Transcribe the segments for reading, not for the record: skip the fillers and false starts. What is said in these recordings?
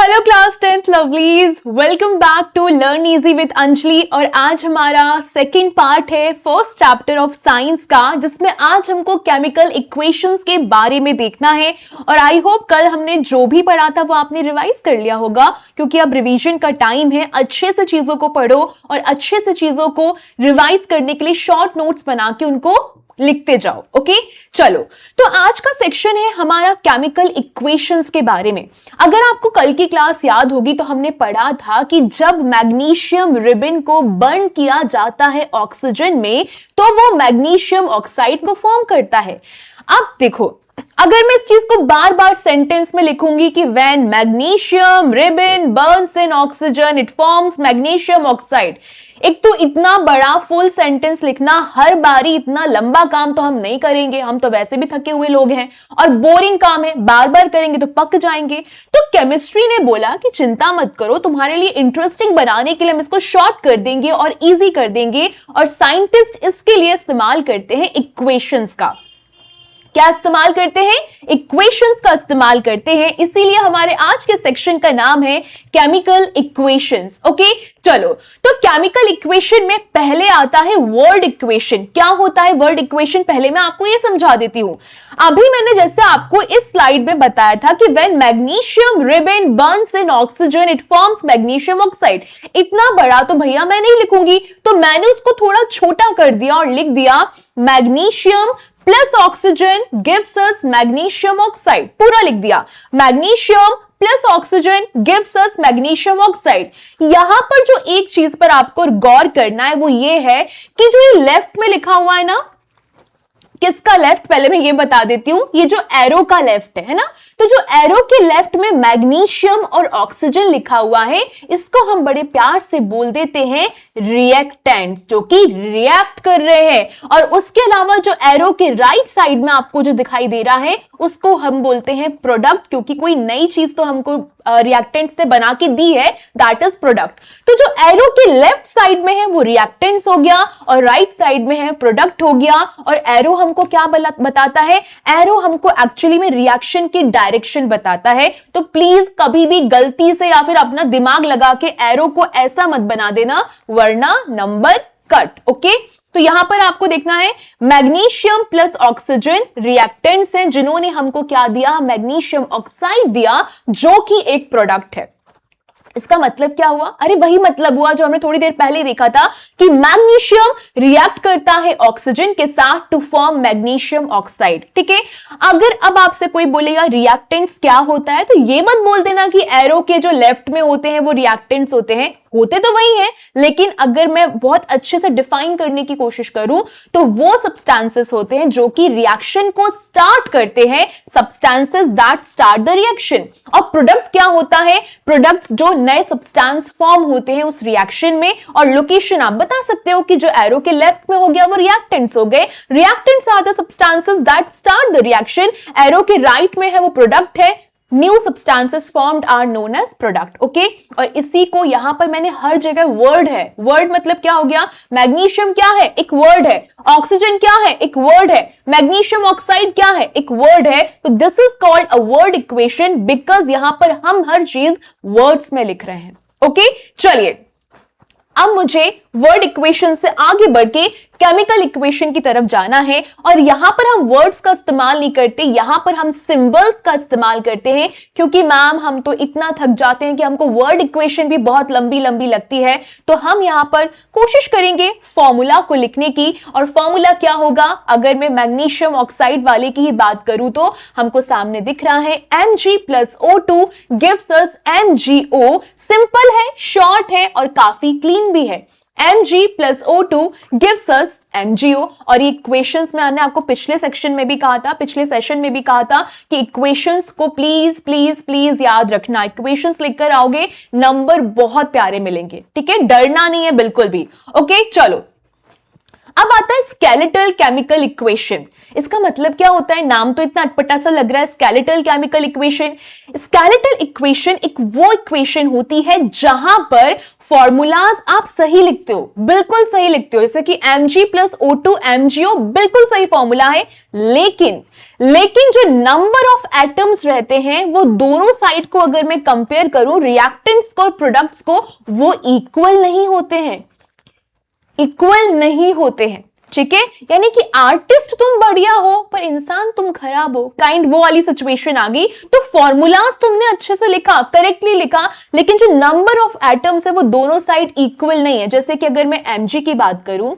Hello class 10th lovelies, welcome back to learn easy with Anjali. और आज हमारा second part है फर्स्ट चैप्टर ऑफ साइंस का, जिसमें आज हमको केमिकल इक्वेशंस के बारे में देखना है। और आई होप कल हमने जो भी पढ़ा था वो आपने रिवाइज कर लिया होगा, क्योंकि अब रिवीजन का टाइम है। अच्छे से चीजों को पढ़ो और अच्छे से चीजों को रिवाइज करने के लिए शॉर्ट नोट्स बना के उनको लिखते जाओ। ओके, चलो तो आज का सेक्शन है हमारा केमिकल इक्वेशंस के बारे में। अगर आपको कल की क्लास याद होगी तो हमने पढ़ा था कि जब मैग्नीशियम रिबन को बर्न किया जाता है ऑक्सीजन में, तो वो मैग्नीशियम ऑक्साइड को फॉर्म करता है। अब देखो, अगर मैं इस चीज को बार बार सेंटेंस में लिखूंगी कि when magnesium ribbon Burns in oxygen it forms magnesium oxide, एक तो इतना बड़ा फुल सेंटेंस लिखना हर बारी इतना लंबा काम तो हम नहीं करेंगे, हम तो वैसे भी थके हुए लोग हैं और बोरिंग काम है, बार बार करेंगे तो पक जाएंगे। तो केमिस्ट्री ने बोला कि चिंता मत करो, तुम्हारे लिए इंटरेस्टिंग बनाने के लिए हम इसको शॉर्ट कर देंगे और इजी कर देंगे। और साइंटिस्ट इसके लिए इस्तेमाल करते हैं इक्वेशंस का। क्या इस्तेमाल करते हैं? इक्वेशंस का इस्तेमाल करते हैं। इसीलिए हमारे आज के सेक्शन का नाम है केमिकल इक्वेशंस। ओके, चलो तो केमिकल इक्वेशन में पहले आता है वर्ड इक्वेशन। क्या होता है वर्ड इक्वेशन? पहले मैं आपको ये समझा देती हूं। अभी मैंने जैसे आपको इस स्लाइड में बताया था कि when magnesium ribbon Burns in oxygen it forms magnesium oxide. इतना बड़ा तो भैया मैं नहीं लिखूंगी, तो मैंने उसको थोड़ा छोटा कर दिया और लिख दिया magnesium plus oxygen gives us magnesium oxide. पूरा लिख दिया, magnesium plus oxygen gives us magnesium oxide. यहां पर जो एक चीज पर आपको गौर करना है वो ये है कि जो ये लेफ्ट में लिखा हुआ है ना, किसका लेफ्ट, पहले मैं ये बता देती हूं, ये जो एरो का लेफ्ट है ना, तो जो एरो के लेफ्ट में मैग्नीशियम और ऑक्सीजन लिखा हुआ है, इसको हम बड़े प्यार से बोल देते हैं रिएक्टेंट्स, जो कि रिएक्ट कर रहे हैं। और उसके अलावा जो एरो के राइट साइड में आपको जो दिखाई दे रहा है उसको हम बोलते हैं प्रोडक्ट, क्योंकि कोई नई चीज तो हमको रिएक्टेंट से बना के दी है, दैट इज प्रोडक्ट। तो जो एरो के लेफ्ट साइड में है वो रिएक्टेंट्स हो गया और राइट साइड में है प्रोडक्ट हो गया। और एरो हमको क्या बताता है? एरो हमको एक्चुअली में रिएक्शन की डायरेक्शन बताता है। तो प्लीज कभी भी गलती से या फिर अपना दिमाग लगा के एरो को ऐसा मत बना देना, वरना नंबर कट। ओके, तो यहां पर आपको देखना है मैग्नीशियम प्लस ऑक्सीजन रिएक्टेंट्स हैं, जिन्होंने हमको क्या दिया? मैग्नीशियम ऑक्साइड दिया, जो कि एक प्रोडक्ट है। इसका मतलब क्या हुआ? अरे वही मतलब हुआ जो हमने थोड़ी देर पहले देखा था कि मैग्नीशियम रिएक्ट करता है ऑक्सीजन के साथ टू फॉर्म मैग्नीशियम ऑक्साइड। ठीक है, अगर अब आपसे कोई बोलेगा रिएक्टेंट्स क्या होता है, तो ये मत बोल देना कि एरो के जो लेफ्ट में होते हैं वो रिएक्टेंट्स होते हैं। होते तो वही है, लेकिन अगर मैं बहुत अच्छे से डिफाइन करने की कोशिश करूं तो वो सब्सटेंसेस होते हैं जो कि रिएक्शन को स्टार्ट करते हैं, substances that start the reaction. और प्रोडक्ट क्या होता है? प्रोडक्ट्स जो नए सब्सटेंस फॉर्म होते हैं उस रिएक्शन में। और लोकेशन आप बता सकते हो कि जो एरो के लेफ्ट में हो गया वो रिएक्टेंट्स हो गए। Reactants are the substances that start the reaction. Arrow के राइट में है वो प्रोडक्ट है। New substances formed are known as product. Okay, और इसी को यहां पर मैंने हर जगह वर्ड है। वर्ड मतलब क्या हो गया? मैग्नीशियम क्या है? एक वर्ड है। ऑक्सीजन क्या है? एक वर्ड है। मैग्नीशियम ऑक्साइड क्या है? एक वर्ड है। तो this is called a word equation, because यहां पर हम हर चीज वर्ड्स में लिख रहे हैं। ओके, चलिए अब मुझे वर्ड इक्वेशन से आगे बढ़ के केमिकल इक्वेशन की तरफ जाना है। और यहां पर हम वर्ड्स का इस्तेमाल नहीं करते, यहां पर हम सिंबल्स का इस्तेमाल करते हैं, क्योंकि मैम हम तो इतना थक जाते हैं कि हमको वर्ड इक्वेशन भी बहुत लंबी लंबी लगती है। तो हम यहां पर कोशिश करेंगे फॉर्मूला को लिखने की। और फॉर्मूला क्या होगा? अगर मैं मैग्नीशियम ऑक्साइड वाले की ही बात करूं तो हमको सामने दिख रहा है Mg plus O2 gives us MgO। Simple है, शॉर्ट है और काफी क्लीन भी है। Mg plus O2 gives us MgO। और ये इक्वेशंस मैंने आपको पिछले सेक्शन में भी कहा था, पिछले सेशन में भी कहा था कि इक्वेशंस को प्लीज प्लीज प्लीज याद रखना। इक्वेशंस लिखकर आओगे, नंबर बहुत प्यारे मिलेंगे। ठीक है, डरना नहीं है बिल्कुल भी। ओके, चलो अब आता है स्केलेटल केमिकल इक्वेशन। इसका मतलब क्या होता है? नाम तो इतना अटपटा सा लग रहा है, skeletal chemical equation. Skeletal equation एक वो इक्वेशन होती है जहां पर फॉर्मूलाज आप सही लिखते हो, बिल्कुल सही लिखते हो, जैसे कि Mg प्लस O2 MgO बिल्कुल सही फॉर्मूला है, लेकिन जो नंबर ऑफ एटम्स रहते हैं वो दोनों साइड को अगर मैं कंपेयर करूं, रिएक्टेंट्स को और प्रोडक्ट्स को, वो इक्वल नहीं होते हैं, ठीक है। यानी कि आर्टिस्ट तुम बढ़िया हो पर इंसान तुम खराब हो, काइंड वो वाली सिचुएशन आ गई। तो फॉर्मूलाज तुमने अच्छे से लिखा, करेक्टली लिखा, लेकिन जो नंबर ऑफ एटम्स है वो दोनों साइड इक्वल नहीं है। जैसे कि अगर मैं Mg की बात करूं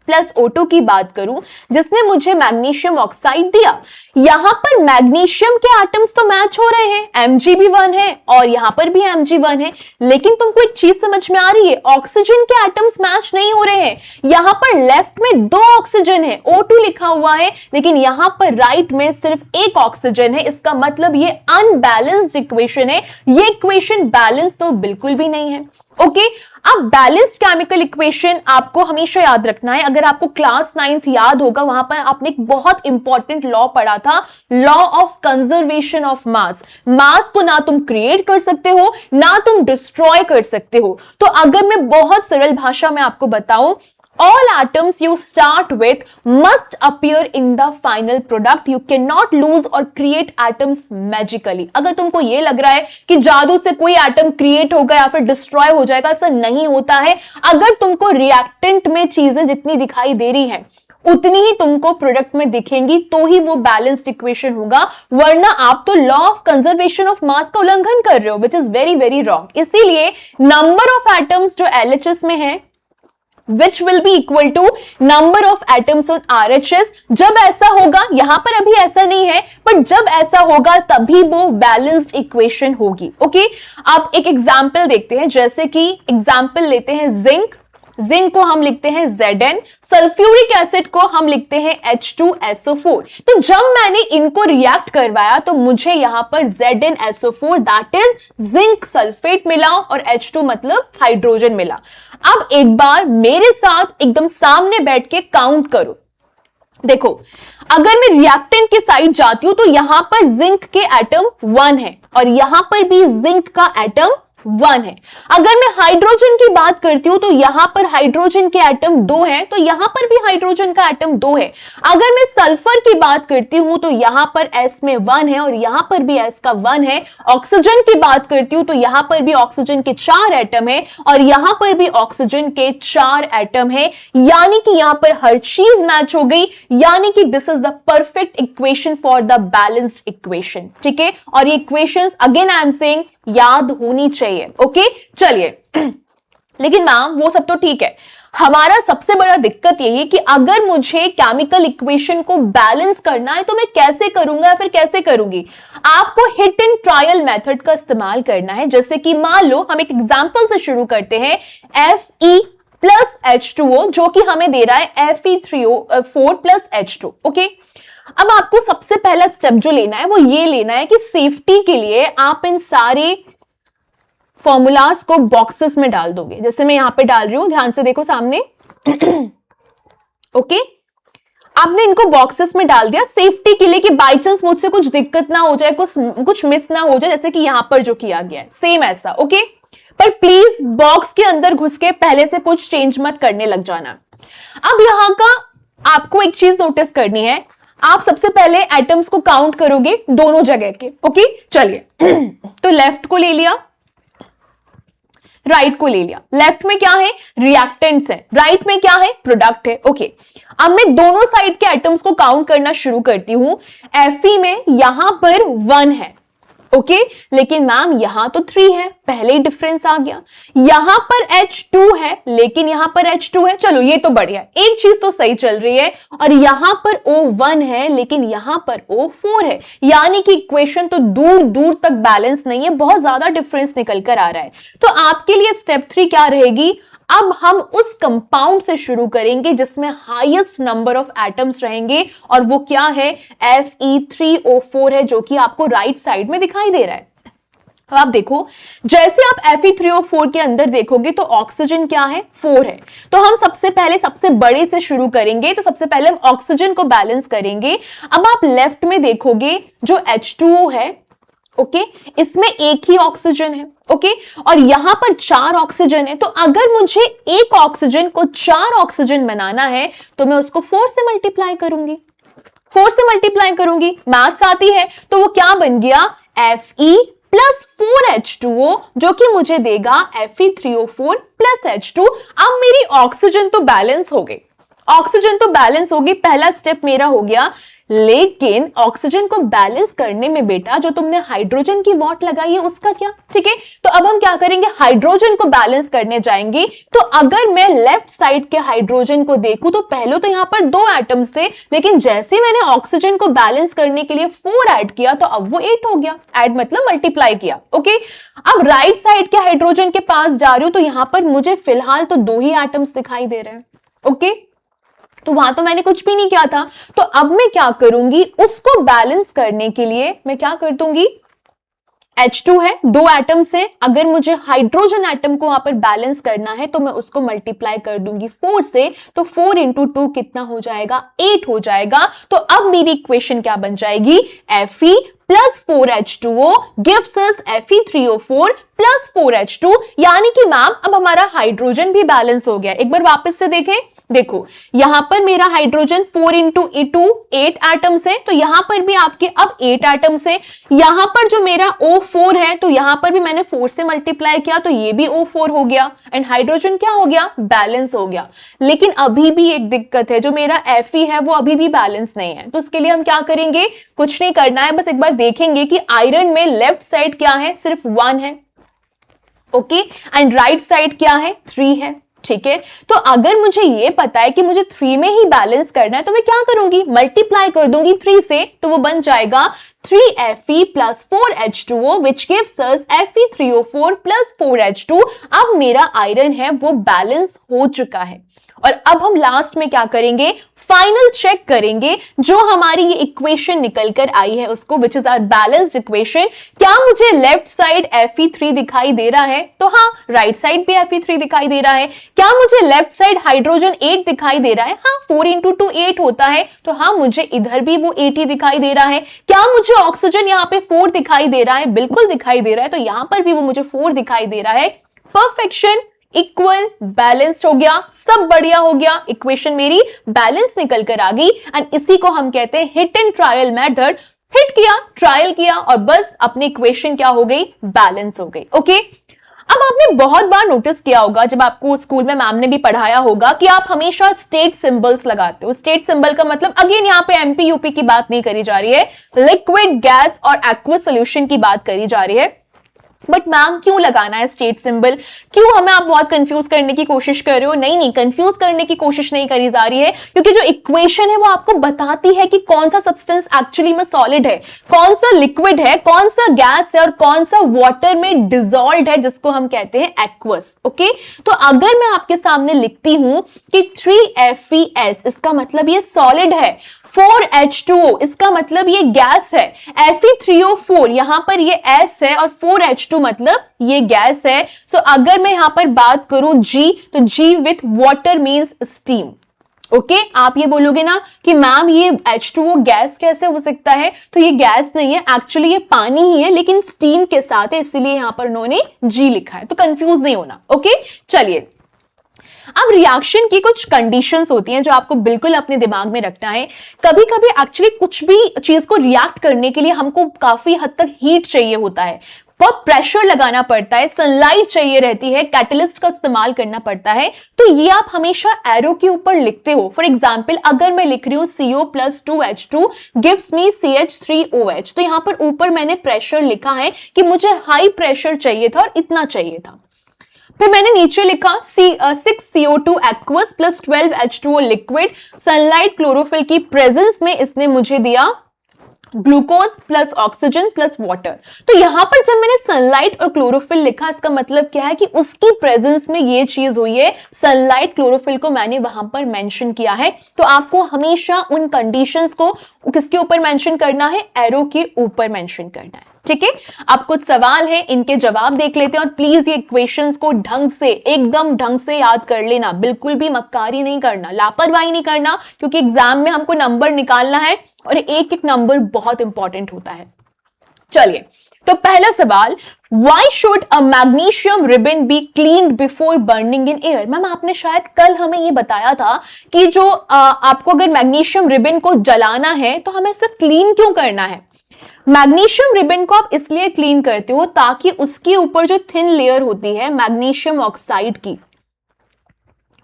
प्लस O2 की बात करूं, जिसने मुझे मैग्नीशियम ऑक्साइड दिया, यहां पर मैग्नीशियम के एटम्स तो मैच हो रहे हैं, Mg भी 1 है और यहां पर भी Mg 1 है, लेकिन तुमको एक चीज समझ में आ रही है, ऑक्सीजन के एटम्स मैच नहीं हो रहे हैं। यहां पर लेफ्ट में 2 ऑक्सीजन है, O2 लिखा हुआ है, लेकिन यहां पर राइट में सिर्फ 1 ऑक्सीजन है। इसका मतलब ये अनबैलेंस्ड इक्वेशन है, ये इक्वेशन बैलेंस तो बिल्कुल भी नहीं है। ओके, अब बैलेंस्ड केमिकल इक्वेशन आपको हमेशा याद रखना है। अगर आपको क्लास 9th याद होगा, वहां पर आपने एक बहुत इंपॉर्टेंट लॉ पढ़ा था, law of conservation of mass. Mass को ना तुम क्रिएट कर सकते हो ना तुम डिस्ट्रॉय कर सकते हो। तो अगर मैं बहुत सरल भाषा में आपको बताऊं, all atoms you start with must appear in the final product. You cannot lose or create atoms magically. अगर तुमको ये लग रहा है कि जादू से कोई एटम क्रिएट होगा या फिर डिस्ट्रॉय हो जाएगा, ऐसा नहीं होता है। अगर तुमको रिएक्टेंट में चीजें जितनी दिखाई दे रही हैं उतनी ही तुमको प्रोडक्ट में दिखेंगी, तो ही वो बैलेंस्ड इक्वेशन होगा, वरना आप तो लॉ ऑफ कंजर्वेशन ऑफ मास का उल्लंघन कर रहे हो, which is very very wrong. इसीलिए नंबर ऑफ एटम्स जो LHS में है which will be equal to number of atoms on RHS। जब ऐसा होगा, यहां पर अभी ऐसा नहीं है, पर जब ऐसा होगा तभी वो बैलेंस्ड इक्वेशन होगी। ओके, आप एक एग्जांपल देखते हैं, जैसे कि एग्जांपल लेते हैं जिंक को हम लिखते हैं Zn, सल्फ्यूरिक एसिड को हम लिखते हैं H2SO4। तो जब मैंने इनको रिएक्ट करवाया तो मुझे यहां पर ZnSO4 that is zinc sulphate मिला और H2 मतलब हाइड्रोजन मिला। अब एक बार मेरे साथ एकदम सामने बैठ के काउंट करो। देखो, अगर मैं रिएक्टेंट के साइड जाती हूं तो यहां पर जिंक के एटम 1 है और यहां पर भी जिंक का एटम 1 है। अगर मैं हाइड्रोजन की बात करती हूं तो यहां पर हाइड्रोजन के एटम 2 हैं, तो यहां पर भी हाइड्रोजन का एटम 2 है। अगर मैं सल्फर की बात करती हूं तो यहां पर S में 1 है और यहां पर भी S का 1 है। ऑक्सीजन की बात करती हूं तो यहां पर भी ऑक्सीजन के 4 एटम है और यहां पर भी ऑक्सीजन के 4 एटम है। यानी कि यहां पर हर चीज मैच हो गई, यानी कि this is the perfect equation for the balanced equation. ठीक है, और ये equations again I am saying याद होनी चाहिए। ओके, चलिए, लेकिन मैम वो सब तो ठीक है, हमारा सबसे बड़ा दिक्कत यही है कि अगर मुझे केमिकल इक्वेशन को बैलेंस करना है तो मैं कैसे करूंगा या फिर कैसे करूंगी। आपको हिट एंड ट्रायल मेथड का इस्तेमाल करना है। जैसे कि मान लो हम एक एग्जांपल से शुरू करते हैं, Fe प्लस H2O जो कि हमें दे रहा है Fe3O4 प्लस H2। ओके, अब आपको सबसे पहला स्टेप जो लेना है वो ये लेना है कि सेफ्टी के लिए आप इन सारे फॉर्मूलाज को बॉक्सेस में डाल दोगे। जैसे मैं यहां पे डाल रही हूं, ध्यान से देखो सामने। ओके, आपने इनको बॉक्सेस में डाल दिया सेफ्टी के लिए कि बाय चांस मुझसे कुछ दिक्कत ना हो जाए, कुछ मिस ना हो जाए, जैसे कि यहां पर जो किया गया है सेम ऐसा। ओके, पर प्लीज बॉक्स के अंदर घुस के पहले से कुछ चेंज मत करने लग जाना। अब यहां का आपको एक चीज नोटिस करनी है, आप सबसे पहले एटम्स को काउंट करोगे दोनों जगह के। ओके, चलिए, तो लेफ्ट को ले लिया, राइट को ले लिया। लेफ्ट में क्या है? रिएक्टेंट्स है, राइट में क्या है? प्रोडक्ट है। ओके, अब मैं दोनों साइड के एटम्स को काउंट करना शुरू करती हूं। Fe में यहां पर 1 है, ओके, लेकिन मैम यहां तो 3 है, पहले ही डिफरेंस आ गया। यहां पर H2 है लेकिन यहां पर H2 है, चलो ये तो बढ़िया, एक चीज तो सही चल रही है। और यहां पर O1 है लेकिन यहां पर O4 है, यानी कि इक्वेशन तो दूर दूर तक बैलेंस नहीं है, बहुत ज्यादा डिफरेंस निकल कर आ रहा है। तो आपके लिए स्टेप 3 क्या रहेगी? अब हम उस कंपाउंड से शुरू करेंगे जिसमें हाईएस्ट नंबर ऑफ एटम्स रहेंगे, और वो क्या है? Fe3O4 है, जो कि आपको राइट साइड में दिखाई दे रहा है। अब आप देखो, जैसे आप Fe3O4 के अंदर देखोगे तो ऑक्सीजन क्या है, 4 है। तो हम सबसे पहले सबसे बड़े से शुरू करेंगे, तो सबसे पहले हम ऑक्सीजन को बैलेंस करेंगे। अब आप लेफ्ट में देखोगे जो H2O है, ओके, इसमें एक ही ऑक्सीजन है, ओके, और यहां पर 4 ऑक्सीजन है। तो अगर मुझे एक ऑक्सीजन को 4 ऑक्सीजन बनाना है तो मैं उसको 4 से मल्टीप्लाई करूंगी, 4 से मल्टीप्लाई करूंगी, मैथ्स आती है। तो वो क्या बन गया, Fe प्लस 4H2O, जो कि मुझे देगा Fe3O4 प्लस H2। अब मेरी ऑक्सीजन तो बैलेंस हो गई, ऑक्सीजन तो बैलेंस होगी, पहला स्टेप मेरा हो गया। लेकिन ऑक्सीजन को बैलेंस करने में बेटा जो तुमने हाइड्रोजन की वॉट लगाई है उसका क्या, ठीक है। तो अब हम क्या करेंगे, हाइड्रोजन को बैलेंस करने जाएंगे। तो अगर मैं लेफ्ट साइड के हाइड्रोजन को देखूं तो पहले तो यहां पर 2 एटम्स थे, लेकिन जैसे मैंने ऑक्सीजन को बैलेंस करने के लिए 4 ऐड किया तो अब वो 8 हो गया। ऐड मतलब मल्टीप्लाई किया, ओके। अब राइट साइड के हाइड्रोजन के पास जा रही हूं तो यहां पर मुझे फिलहाल तो 2 ही एटम्स दिखाई दे रहे हैं, ओके। तो वहां तो मैंने कुछ भी नहीं किया था। तो अब मैं क्या करूंगी, उसको बैलेंस करने के लिए मैं क्या कर दूंगी, H2 है, 2 एटम से, अगर मुझे हाइड्रोजन एटम को वहां पर बैलेंस करना है तो मैं उसको मल्टीप्लाई कर दूंगी 4 से। तो 4 इंटू 2 कितना हो जाएगा, 8 हो जाएगा। तो अब मेरी इक्वेशन क्या बन जाएगी, Fe plus 4H2O gives us Fe3O4 plus 4H2, यानी कि मैम अब हमारा हाइड्रोजन भी बैलेंस हो गया। एक बार वापस से देखें, देखो यहां पर मेरा हाइड्रोजन 4 इंटू 2 8 एटम्स है, तो यहां पर भी आपके अब 8 एटम्स है। यहां पर जो मेरा O4 है तो यहां पर भी मैंने 4 से मल्टीप्लाई किया तो ये भी O4 हो गया, एंड हाइड्रोजन क्या हो गया, बैलेंस हो गया। लेकिन अभी भी एक दिक्कत है, जो मेरा Fe है वो अभी भी बैलेंस नहीं है। तो उसके लिए हम क्या करेंगे, कुछ नहीं करना है, बस एक बार देखेंगे कि आयरन में लेफ्ट साइड क्या है, सिर्फ 1 है, ओके, एंड राइट साइड क्या है, 3 है, ठीक है। तो अगर मुझे ये पता है कि मुझे 3 में ही बैलेंस करना है तो मैं क्या करूंगी, मल्टीप्लाई कर दूंगी 3 से, तो वो बन जाएगा 3Fe plus 4H2O which gives us Fe3O4 plus 4H2। अब मेरा आयरन है वो बैलेंस हो चुका है। और अब हम लास्ट में क्या करेंगे, फाइनल चेक करेंगे जो हमारी ये इक्वेशन निकल कर आई है उसको, which is our balanced equation. क्या मुझे लेफ्ट साइड Fe3 दिखाई दे रहा है, तो हाँ, राइट साइड भी Fe3 दिखाई दे रहा है। क्या मुझे लेफ्ट साइड हाइड्रोजन 8 दिखाई दे रहा है, हाँ, 4 इंटू 2 8 होता है, तो हाँ मुझे इधर भी वो 8 ही दिखाई दे रहा है। क्या मुझे ऑक्सीजन यहाँ पे 4 दिखाई दे रहा है, बिल्कुल दिखाई दे रहा है, तो यहां पर भी वो मुझे 4 दिखाई दे रहा है। परफेक्शन, इक्वल, बैलेंस्ड हो गया, सब बढ़िया हो गया, इक्वेशन मेरी बैलेंस निकल कर आ गई। एंड इसी को हम कहते हैं hit and trial method. Hit किया, ट्रायल किया और बस अपनी इक्वेशन क्या हो गई, बैलेंस हो गई, ओके। अब आपने बहुत बार नोटिस किया होगा, जब आपको स्कूल में मैम ने भी पढ़ाया होगा, कि आप हमेशा स्टेट सिंबल्स लगाते हो। स्टेट सिंबल का मतलब, अगेन यहाँ पे एमपी यूपी की बात नहीं करी जा रही है, लिक्विड, गैस और एक्वस सोल्यूशन की बात करी जा रही है। बट मैम क्यों लगाना है स्टेट सिंबल, क्यों हमें आप बहुत कंफ्यूज करने की कोशिश कर रहे हो। नहीं नहीं, कंफ्यूज करने की कोशिश नहीं करी जा रही है, क्योंकि जो इक्वेशन है वो आपको बताती है कि कौन सा सब्सटेंस एक्चुअली में सॉलिड है, कौन सा लिक्विड है, कौन सा गैस है और कौन सा वाटर में डिसॉल्व्ड है, जिसको हम कहते हैं एक्वस, ओके। तो अगर मैं आपके सामने लिखती हूं कि 3FeS, इसका मतलब ये सॉलिड है, 4H2O इसका मतलब ये गैस है, Fe3O4 यहां पर ये S है और 4H2 मतलब ये गैस है। सो अगर मैं यहां पर बात करूं G, तो G with water means steam, okay. आप ये बोलोगे ना कि मैम ये H2O गैस कैसे हो सकता है, तो ये गैस नहीं है, एक्चुअली ये पानी ही है, लेकिन स्टीम के साथ है, इसीलिए यहां पर उन्होंने G लिखा है, तो कंफ्यूज नहीं होना, ओके। चलिए, अब रिएक्शन की कुछ कंडीशंस होती हैं जो आपको बिल्कुल अपने दिमाग में रखना है। कभी कभी एक्चुअली कुछ भी चीज को रिएक्ट करने के लिए हमको काफी हद तक हीट चाहिए होता है, बहुत प्रेशर लगाना पड़ता है, सनलाइट चाहिए रहती है, कैटलिस्ट का इस्तेमाल करना पड़ता है। तो ये आप हमेशा एरो के ऊपर लिखते हो। फॉर एग्जाम्पल, अगर मैं लिख रही हूं CO plus 2H2 gives me CH3OH, तो यहां पर ऊपर मैंने प्रेशर लिखा है कि मुझे हाई प्रेशर चाहिए था और इतना चाहिए था। फिर मैंने नीचे लिखा 6CO2 aqueous plus 12H2O liquid, sunlight chlorophyll की प्रेजेंस में इसने मुझे दिया glucose plus oxygen plus water. तो यहां पर जब मैंने सनलाइट और क्लोरोफिल लिखा, इसका मतलब क्या है कि उसकी प्रेजेंस में ये चीज हुई है, सनलाइट क्लोरोफिल को मैंने वहां पर मेंशन किया है। तो आपको हमेशा उन कंडीशंस को किसके ऊपर मेंशन करना है, एरो के ऊपर मेंशन करना है, ठीक है, अब कुछ सवाल है, इनके जवाब देख लेते हैं और प्लीज ये इक्वेशंस को ढंग से, एकदम ढंग से याद कर लेना, बिल्कुल भी मक्कारी नहीं करना, लापरवाही नहीं करना, क्योंकि एग्जाम में हमको नंबर निकालना है और एक एक नंबर बहुत इंपॉर्टेंट होता है। चलिए, तो पहला सवाल, Why should a magnesium ribbon be cleaned before burning in air? Ma'am आपने शायद कल हमें ये बताया था कि जो आपको अगर मैग्नीशियम रिबन को जलाना है तो हमें उसे क्लीन क्यों करना है? मैग्नीशियम रिबन को आप इसलिए क्लीन करते हो ताकि उसके ऊपर जो थिन लेयर होती है मैग्नीशियम ऑक्साइड की,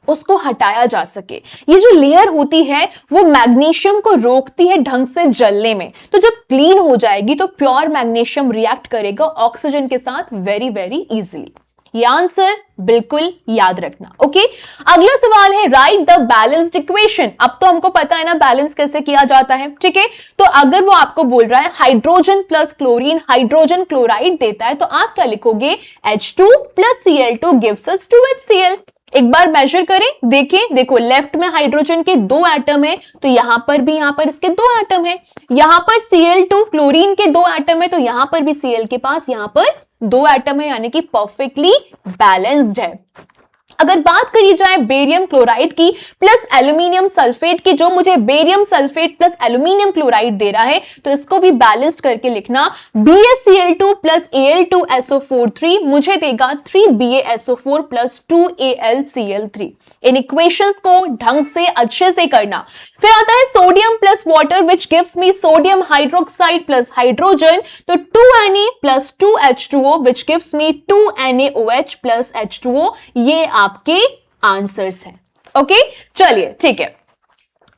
उसको हटाया जा सके। ये जो लेयर होती है वो मैग्नीशियम को रोकती है ढंग से जलने में। तो जब क्लीन हो जाएगी तो प्योर मैग्नीशियम रिएक्ट करेगा ऑक्सीजन के साथ वेरी वेरी इजीली। ये आंसर बिल्कुल याद रखना। ओके, अगला सवाल है, राइट द बैलेंस्ड इक्वेशन। अब तो हमको पता है ना बैलेंस कैसे किया जाता है, ठीक है। तो अगर वो आपको बोल रहा है hydrogen plus chlorine hydrogen chloride देता है, तो आप क्या लिखोगे? H2 plus Cl2 gives us 2HCl। एक बार मेजर करें, देखें, देखो लेफ्ट में हाइड्रोजन के 2 एटम है, तो यहां पर भी यहां पर इसके 2 एटम है। यहां पर Cl2 क्लोरीन के 2 एटम है, तो यहां पर भी Cl के पास यहां पर 2 एटम है, यानी कि परफेक्टली बैलेंस्ड है। अगर बात करी जाए बेरियम क्लोराइड की प्लस एल्यूमिनियम सल्फेट की, जो मुझे barium sulphate plus aluminium chloride दे रहा है, तो इसको भी बैलेंस्ड करके लिखना। BaCl2 प्लस Al2SO4 मुझे देगा 3BaSO4 प्लस 2AlCl3। इन इक्वेशंस को ढंग से अच्छे से करना। फिर आता है sodium plus water which gives me sodium hydroxide plus hydrogen, तो 2Na plus 2H2O which gives me 2NaOH plus H2O। ये आपके आंसर्स हैं। ओके, चलिए ठीक है।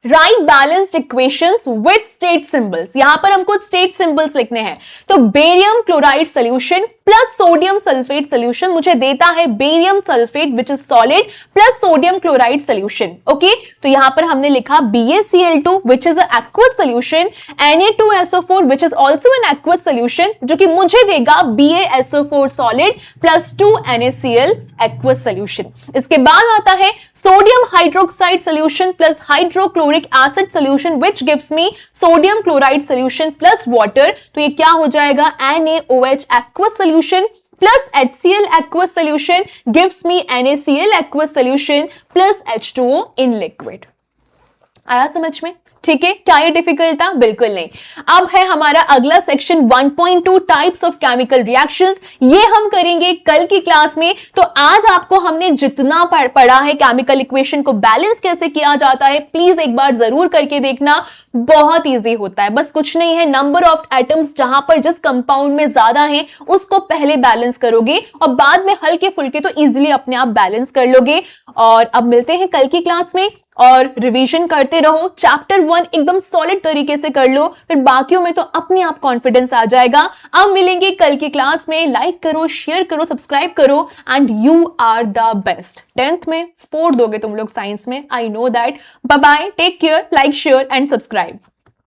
Right balanced equations with state symbols. यहां पर हमको स्टेट सिंबल्स लिखने हैं। तो barium chloride solution plus sodium sulphate solution मुझे देता है barium sulphate which is solid plus sodium chloride solution. Okay, तो यहां पर हमने लिखा BaCl2 which is a aqueous solution, Na2SO4 which is also an aqueous solution, जो कि मुझे देगा BaSO4 solid plus 2NaCl aqueous solution. इसके बाद आता है sodium hydroxide solution plus hydrochloric acid solution which gives me sodium chloride solution plus water, तो ये क्या हो जाएगा? NaOH aqueous solution plus HCl aqueous solution gives me NaCl aqueous solution plus H2O in liquid। आया समझ में? ठीक है, क्या ये डिफिकल्ट था? बिल्कुल नहीं। अब है हमारा अगला section 1.2 types of chemical reactions. ये हम करेंगे कल की क्लास में। तो आज आपको हमने जितना पढ़ा है केमिकल इक्वेशन को बैलेंस कैसे किया जाता है, प्लीज एक बार जरूर करके देखना। बहुत इजी होता है, बस कुछ नहीं है, नंबर ऑफ एटम्स जहां पर जिस कंपाउंड में ज्यादा है उसको पहले बैलेंस करोगे और बाद में हल्के फुल्के तो इजीली अपने आप बैलेंस कर लोगे। और अब मिलते हैं कल की क्लास में और रिवीजन करते रहो। चैप्टर 1 एकदम सॉलिड तरीके से कर लो, फिर बाकियों में तो अपने आप कॉन्फिडेंस आ जाएगा। अब मिलेंगे कल की क्लास में। लाइक करो, शेयर करो, सब्सक्राइब करो and you are the best. 10th में 4 दोगे तुम लोग साइंस में, I know that. Bye bye, take care, like share and subscribe.